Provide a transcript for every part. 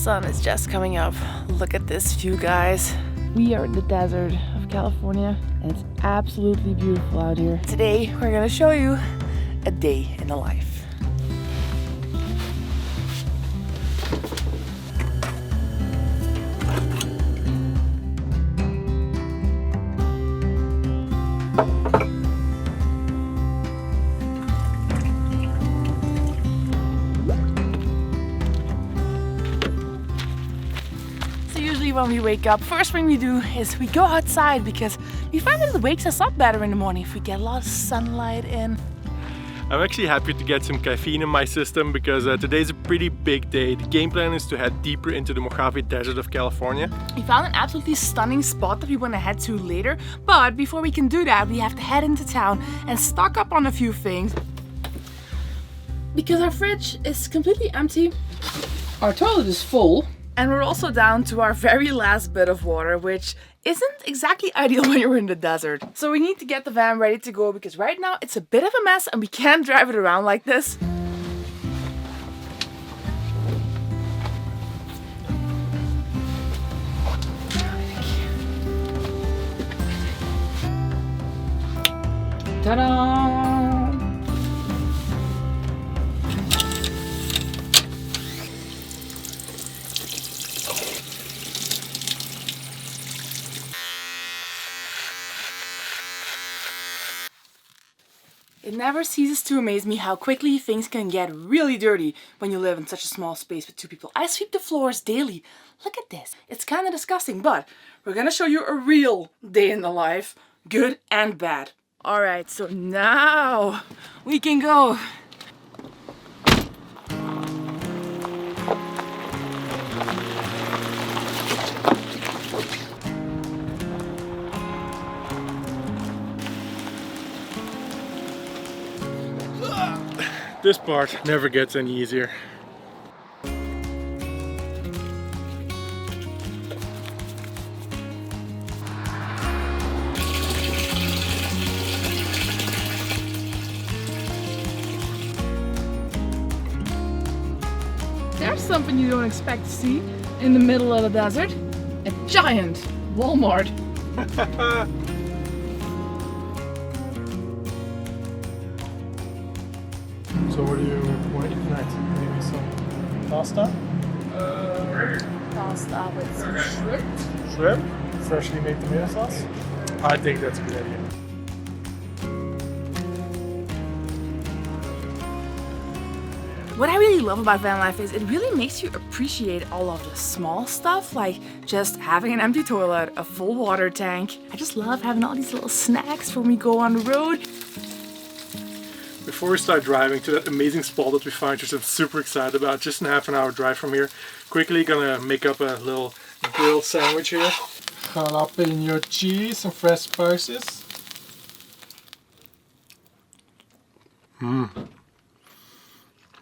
sun is just coming up. Look at this view, guys. We are in the desert of California and it's absolutely beautiful out here. Today we're gonna show you a day in the life. When we wake up, first thing we do is we go outside because we find that it wakes us up better in the morning if we get a lot of sunlight in. I'm actually happy to get some caffeine in my system because today's a pretty big day. The game plan is to head deeper into the Mojave Desert of California. We found an absolutely stunning spot that we want to head to later, but before we can do that we have to head into town and stock up on a few things. Because our fridge is completely empty, our toilet is full, and we're also down to our very last bit of water, which isn't exactly ideal when you're in the desert. So we need to get the van ready to go because right now it's a bit of a mess and we can't drive it around like this. Ta-da! It never ceases to amaze me how quickly things can get really dirty when you live in such a small space with two people. I sweep the floors daily. Look at this. It's kind of disgusting, but we're gonna show you a real day in the life, good and bad. All right, so now we can go. This part never gets any easier. There's something you don't expect to see in the middle of the desert. A giant Walmart. So what do you want to eat tonight? Maybe some pasta? Pasta with some shrimp. Shrimp? Freshly made tomato sauce? I think that's a good idea. What I really love about van life is it really makes you appreciate all of the small stuff, like just having an empty toilet, a full water tank. I just love having all these little snacks when we go on the road. Before we start driving to that amazing spot that we found, which I'm super excited about, just a half an hour drive from here, quickly gonna make up a little grilled sandwich here. Jalapeno cheese and fresh spices.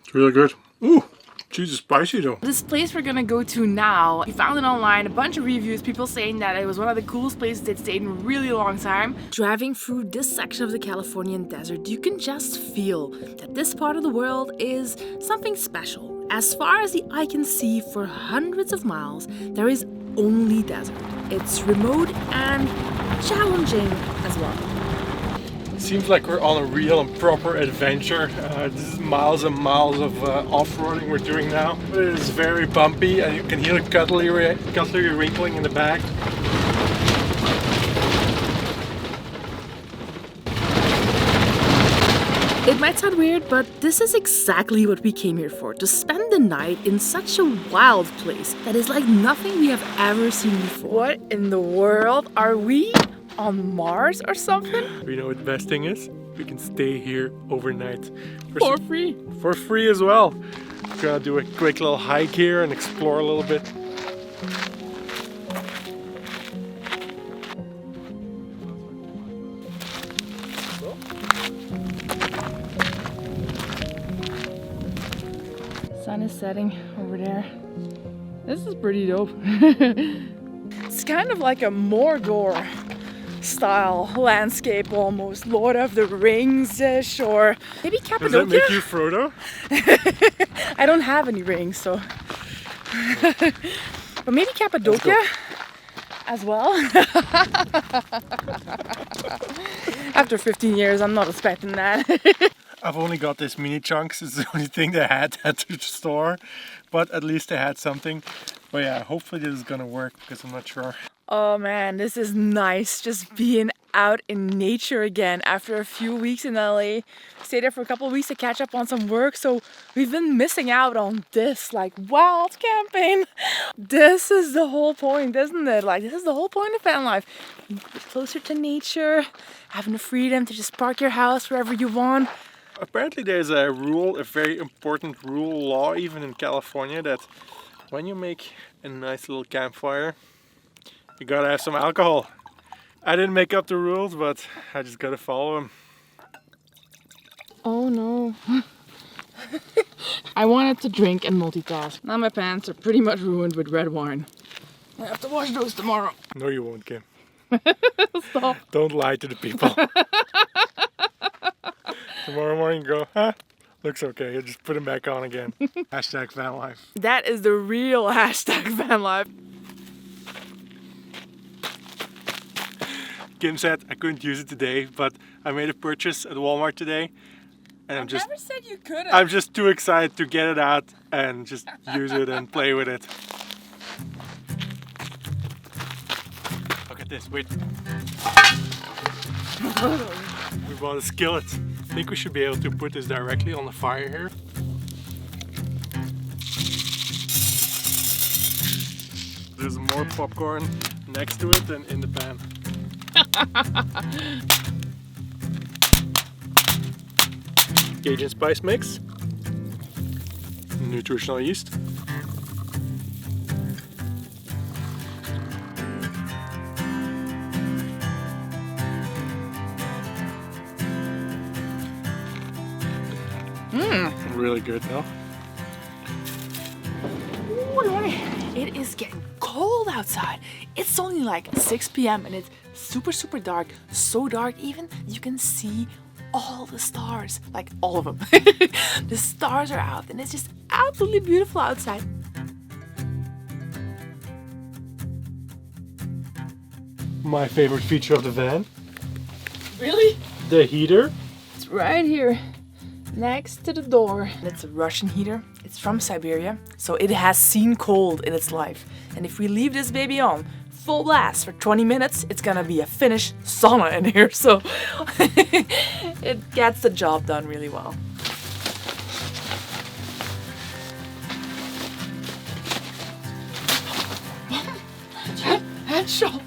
It's really good. Ooh, cheese is spicy though. This place we're gonna go to now, we found it online, a bunch of reviews, people saying that it was one of the coolest places they'd stayed in a really long time. Driving through this section of the Californian desert, you can just feel that this part of the world is something special. As far as the eye can see, for hundreds of miles, there is only desert. It's remote and challenging as well. Seems like we're on a real and proper adventure. This is miles and miles of off-roading we're doing now. It is very bumpy and you can hear the cutlery wrinkling in the back. It might sound weird, but this is exactly what we came here for, to spend the night in such a wild place that is like nothing we have ever seen before. What in the world? Are we on Mars or something? You know what the best thing is? We can stay here overnight. For free. For free as well. We're gonna do a quick little hike here and explore a little bit. Sun is setting over there. This is pretty dope. It's kind of like a Mordor style landscape almost. Lord of the Rings-ish, or maybe Cappadocia. Does that make you Frodo? I don't have any rings, so But maybe Cappadocia as well. After 15 years, I'm not expecting that. I've only got this mini chunks. It's the only thing they had at the store, but at least they had something. But yeah, hopefully this is gonna work because I'm not sure. Oh man, this is nice, just being out in nature again after a few weeks in LA. Stayed there for a couple of weeks to catch up on some work, so we've been missing out on this, like, wild camping. This is the whole point, isn't it? Like, this is the whole point of van life. Closer to nature, having the freedom to just park your house wherever you want. Apparently there's a rule, a very important rule, law even in California, that when you make a nice little campfire, you gotta have some alcohol. I didn't make up the rules, but I just gotta follow them. Oh no. I wanted to drink and multitask. Now my pants are pretty much ruined with red wine. I have to wash those tomorrow. No, you won't, Kim. Stop. Don't lie to the people. Tomorrow morning go, huh? Looks okay. You just put them back on again. Hashtag van life. That is the real hashtag van life. Kim said I couldn't use it today, but I made a purchase at Walmart today. And I never said you couldn't. I'm just too excited to get it out and just use it and play with it. Look at this, wait. We bought a skillet. I think we should be able to put this directly on the fire here. There's more popcorn next to it than in the pan. Cajun spice mix, nutritional yeast, really good now. It is getting cold outside. It's only like 6 p.m. and it's super dark. So dark even you can see all the stars, like all of them. The stars are out and it's just absolutely beautiful outside. My favorite feature of the van. Really? The heater. It's right here next to the door. It's a Russian heater. It's from Siberia, so it has seen cold in its life. And if we leave this baby on full blast for 20 minutes, it's gonna be a Finnish sauna in here, so it gets the job done really well. Headshots!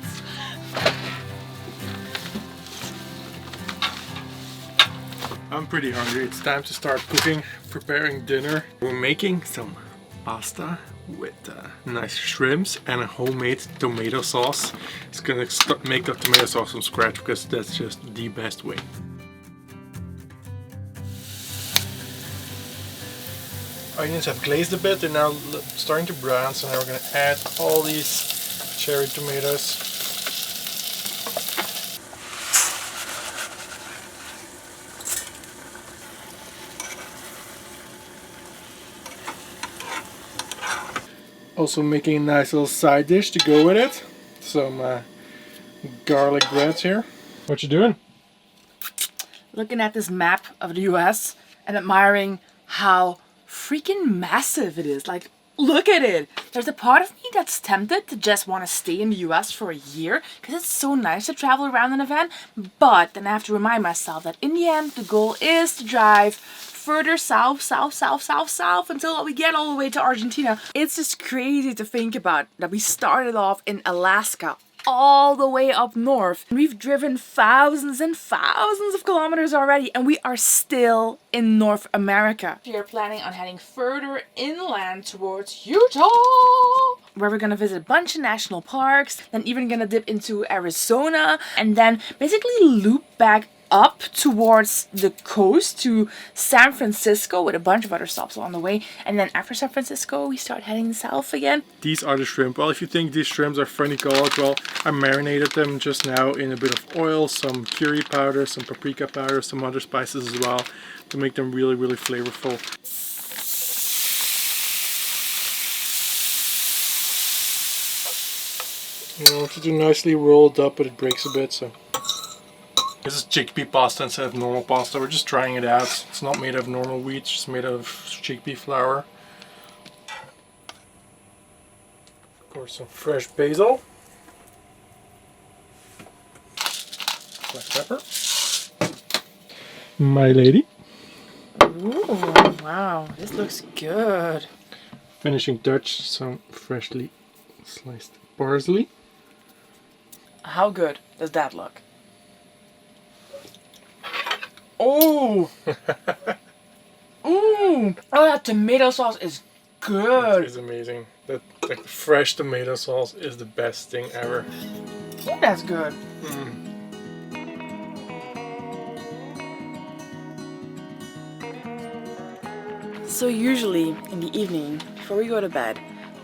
I'm pretty hungry. It's time to start cooking, preparing dinner. We're making some pasta with nice shrimps and a homemade tomato sauce. It's gonna make the tomato sauce from scratch because that's just the best way. Onions have glazed a bit. They're now starting to brown, so now we're gonna add all these cherry tomatoes. Also making a nice little side dish to go with it. Some garlic breads here. What you doing? Looking at this map of the US and admiring how freaking massive it is. Like, look at it. There's a part of me that's tempted to just want to stay in the US for a year because it's so nice to travel around in a van. But then I have to remind myself that in the end, the goal is to drive further south until we get all the way to Argentina. It's just crazy to think about that we started off in Alaska all the way up north. We've driven thousands and thousands of kilometers already and we are still in North America. We are planning on heading further inland towards Utah, where we're gonna visit a bunch of national parks, then even gonna dip into Arizona and then basically loop back up towards the coast to San Francisco with a bunch of other stops along the way. And then after San Francisco, we start heading south again. These are the shrimp. Well, if you think these shrimps are funny colored, well, I marinated them just now in a bit of oil, some curry powder, some paprika powder, some other spices as well to make them really flavorful. You know, to do nicely rolled up, but it breaks a bit, so. This is chickpea pasta instead of normal pasta. We're just trying it out. It's not made of normal wheat, it's just made of chickpea flour. Of course, some fresh basil. Black pepper. My lady. Ooh, wow, this looks good. Finishing touch, some freshly sliced parsley. How good does that look? Oh! Ooh! Oh, that tomato sauce is good. It is amazing. That like the fresh tomato sauce is the best thing ever. Oh, that's good. So usually in the evening, before we go to bed,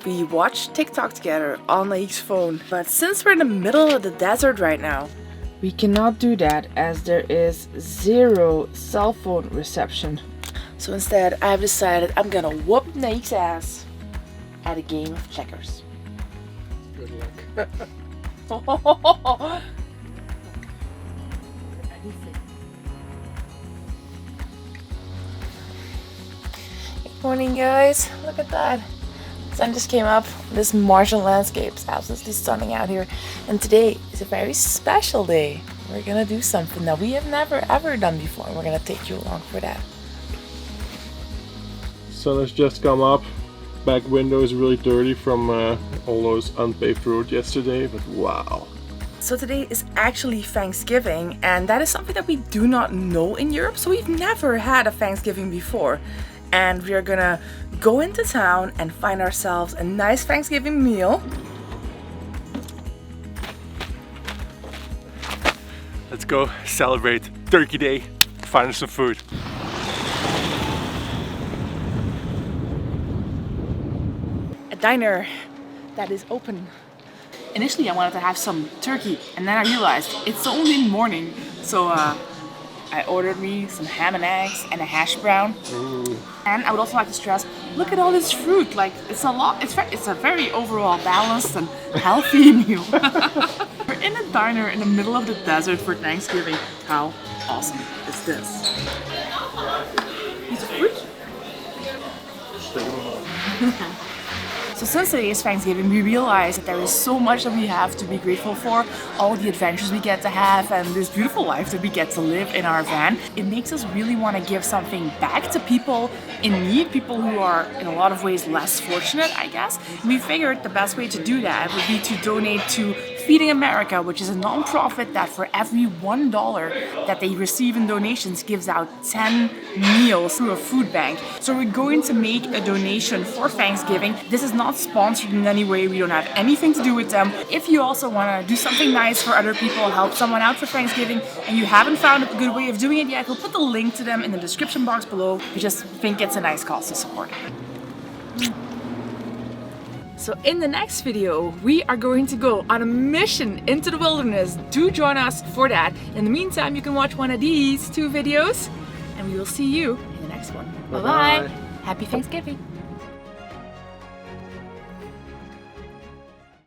we watch TikTok together on Naick's phone. But since we're in the middle of the desert right now, we cannot do that as there is zero cell phone reception. So instead, I've decided I'm gonna whoop Naick's ass at a game of checkers. Good luck. Good morning, guys. Look at that. The sun just came up. This Martian landscape is absolutely stunning out here. And today is a very special day. We're gonna do something that we have never ever done before. We're gonna take you along for that. Sun has just come up. Back window is really dirty from all those unpaved roads yesterday, but wow. So today is actually Thanksgiving, and that is something that we do not know in Europe. So we've never had a Thanksgiving before. And we're gonna go into town and find ourselves a nice Thanksgiving meal. Let's go celebrate Turkey Day, find some food. A diner that is open. Initially I wanted to have some turkey, and then I realized it's only morning. So I ordered me some ham and eggs and a hash brown. Ooh. And I would also like to stress, look at all this fruit. Like, it's a lot, it's a very overall balanced and healthy meal. We're in a diner in the middle of the desert for Thanksgiving. How awesome is this? Piece of fruit? So since today is Thanksgiving, we realize that there is so much that we have to be grateful for, all the adventures we get to have and this beautiful life that we get to live in our van. It makes us really want to give something back to people in need, people who are in a lot of ways less fortunate, I guess. And we figured the best way to do that would be to donate to Feeding America, which is a non-profit that for every $1 that they receive in donations gives out 10 meals through a food bank. So we're going to make a donation for Thanksgiving. This is not sponsored in any way. We don't have anything to do with them. If you also want to do something nice for other people, help someone out for Thanksgiving, and you haven't found a good way of doing it yet, we'll put the link to them in the description box below. We just think it's a nice cause to support. So in the next video, we are going to go on a mission into the wilderness. Do join us for that. In the meantime, you can watch one of these 2 videos, and we will see you in the next one. Bye-bye. Happy Thanksgiving.